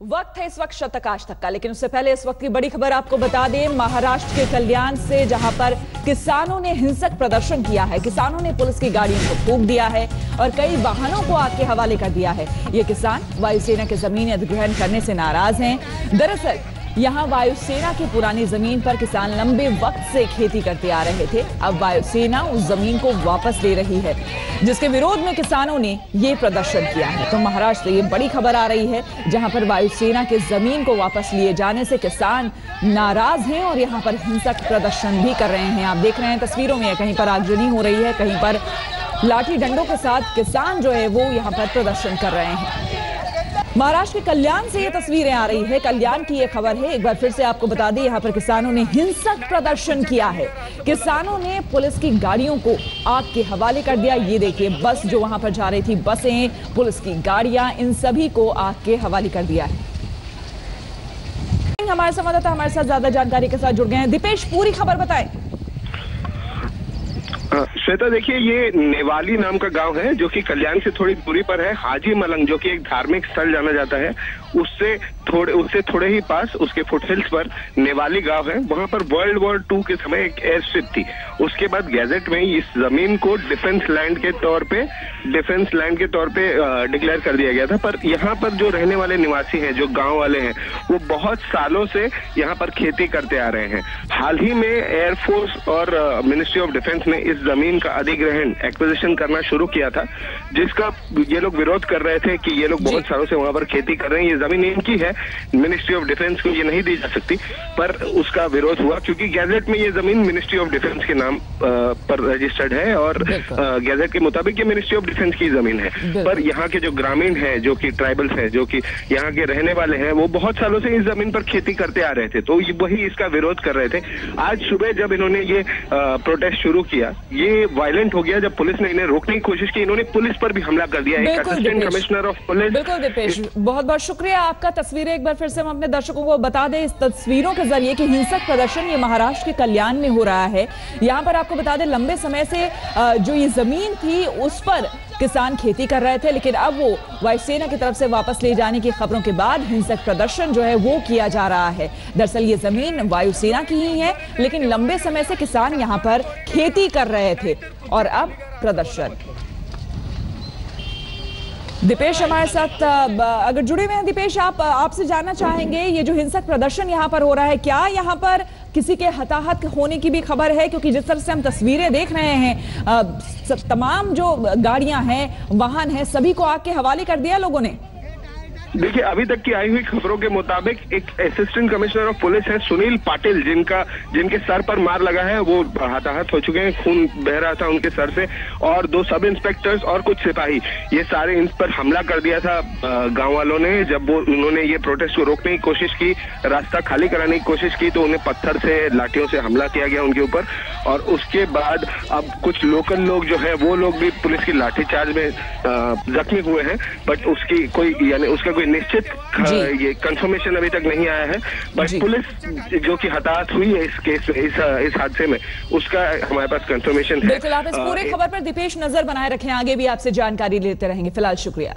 वक्त है इस वक्त शतकाश तक का, लेकिन उससे पहले इस वक्त की बड़ी खबर आपको बता दें। महाराष्ट्र के कल्याण से, जहां पर किसानों ने हिंसक प्रदर्शन किया है, किसानों ने पुलिस की गाड़ियों को फूंक दिया है और कई वाहनों को आग के हवाले कर दिया है। ये किसान वायुसेना की जमीन अधिग्रहण करने से नाराज हैं। दरअसल यहां वायुसेना की पुरानी जमीन पर किसान लंबे वक्त से खेती करते आ रहे थे। अब वायुसेना उस जमीन को वापस ले रही है, जिसके विरोध में किसानों ने ये प्रदर्शन किया है। तो महाराष्ट्र से ये बड़ी खबर आ रही है, जहां पर वायुसेना की जमीन को वापस लिए जाने से किसान नाराज हैं और यहां पर हिंसक प्रदर्शन भी कर रहे हैं। आप देख रहे हैं तस्वीरों में, कहीं पर आगजनी हो रही है, कहीं पर लाठी डंडों के साथ किसान जो है वो यहां पर प्रदर्शन कर रहे हैं। महाराष्ट्र के कल्याण से ये तस्वीरें आ रही है, कल्याण की ये खबर है। एक बार फिर से आपको बता दें, यहाँ पर किसानों ने हिंसक प्रदर्शन किया है। किसानों ने पुलिस की गाड़ियों को आग के हवाले कर दिया। ये देखिए, बस जो वहां पर जा रही थी, बसें, पुलिस की गाड़ियां, इन सभी को आग के हवाले कर दिया है। हमारे संवाददाता हमारे साथ ज्यादा जानकारी के साथ जुड़ गए हैं। दीपेश, पूरी खबर बताएं। श्वेता, देखिए, ये नेवाली नाम का गांव है जो कि कल्याण से थोड़ी दूरी पर है। हाजी मलंग, जो कि एक धार्मिक स्थल जाना जाता है, उससे थोड़े ही पास उसके फुटहिल्स पर नेवाली गांव है। वहां पर वर्ल्ड वॉर 2 के समय एक एयर स्ट्रिप थी। उसके बाद गैजेट में इस जमीन को डिफेंस लैंड के तौर पे डिक्लेयर कर दिया गया था। पर यहाँ पर जो रहने वाले निवासी हैं, जो गांव वाले हैं, वो बहुत सालों से यहाँ पर खेती करते आ रहे हैं। हाल ही में एयरफोर्स और मिनिस्ट्री ऑफ डिफेंस ने इस जमीन का अधिग्रहण, एक्विजिशन करना शुरू किया था, जिसका ये लोग विरोध कर रहे थे कि ये लोग बहुत सालों से वहां पर खेती कर रहे हैं, ये जमीन इनकी है, मिनिस्ट्री ऑफ डिफेंस को ये नहीं दी जा सकती। पर उसका विरोध हुआ क्योंकि गैजेट में ये जमीन मिनिस्ट्री ऑफ डिफेंस के नाम पर रजिस्टर्ड है और गैजेट के मुताबिक ये मिनिस्ट्री ऑफ डिफेंस की जमीन है। पर यहाँ के जो ग्रामीण है, जो कि ट्राइबल्स है, जो कि यहाँ के रहने वाले हैं, वो बहुत सालों से इस जमीन पर खेती करते आ रहे थे, तो वही इसका विरोध कर रहे थे। आज सुबह जब इन्होंने ये प्रोटेस्ट शुरू किया, ये वायलेंट हो गया। जब पुलिस ने इन्हें रोकने की कोशिश की, इन्होंने पुलिस पर भी हमला कर दिया। एक असिस्टेंट कमिश्नर ऑफ पुलिस। बिल्कुल दीपेश, बहुत बहुत शुक्रिया आपका। तस्वीरें एक बार फिर से हम अपने दर्शकों को बता दें इस तस्वीरों के जरिए कि हिंसक प्रदर्शन ये महाराष्ट्र के कल्याण में हो रहा है। यहाँ पर आपको बता दें, लंबे समय से जो ये जमीन थी उस पर किसान खेती कर रहे थे, लेकिन अब वो वायुसेना की तरफ से वापस ले जाने की खबरों के बाद हिंसक प्रदर्शन जो है वो किया जा रहा है। दरअसल ये जमीन वायुसेना की ही है, लेकिन लंबे समय से किसान यहाँ पर खेती कर रहे थे और अब प्रदर्शन। दीपेश हमारे साथ अगर जुड़े हुए हैं, दीपेश, आपसे जानना चाहेंगे, ये जो हिंसक प्रदर्शन यहाँ पर हो रहा है, क्या यहाँ पर किसी के हताहत होने की भी खबर है? क्योंकि जिस तरह से हम तस्वीरें देख रहे हैं, तमाम जो गाड़ियां हैं, वाहन हैं, सभी को आग के हवाले कर दिया लोगों ने। देखिए, अभी तक की आई हुई खबरों के मुताबिक एक असिस्टेंट कमिश्नर ऑफ पुलिस है, सुनील पाटिल, जिनके सर पर मार लगा है, वो हताहत हो चुके हैं, खून बह रहा था उनके सर से, और 2 सब इंस्पेक्टर्स और कुछ सिपाही, ये सारे इन पर हमला कर दिया था गांव वालों ने। जब उन्होंने ये प्रोटेस्ट को रोकने की कोशिश की, रास्ता खाली कराने की कोशिश की, तो उन्हें पत्थर से, लाठियों से हमला किया गया उनके ऊपर। और उसके बाद अब कुछ लोकल लोग जो है, वो लोग भी पुलिस की लाठीचार्ज में जख्मी हुए हैं, बट उसका कोई निश्चित ये कंफर्मेशन अभी तक नहीं आया है। बट पुलिस जो कि हताहत हुई है इस हादसे में, उसका हमारे पास कंफर्मेशन है। बिल्कुल, आप इस पूरे खबर पर दीपेश नजर बनाए रखें, आगे भी आपसे जानकारी लेते रहेंगे। फिलहाल शुक्रिया।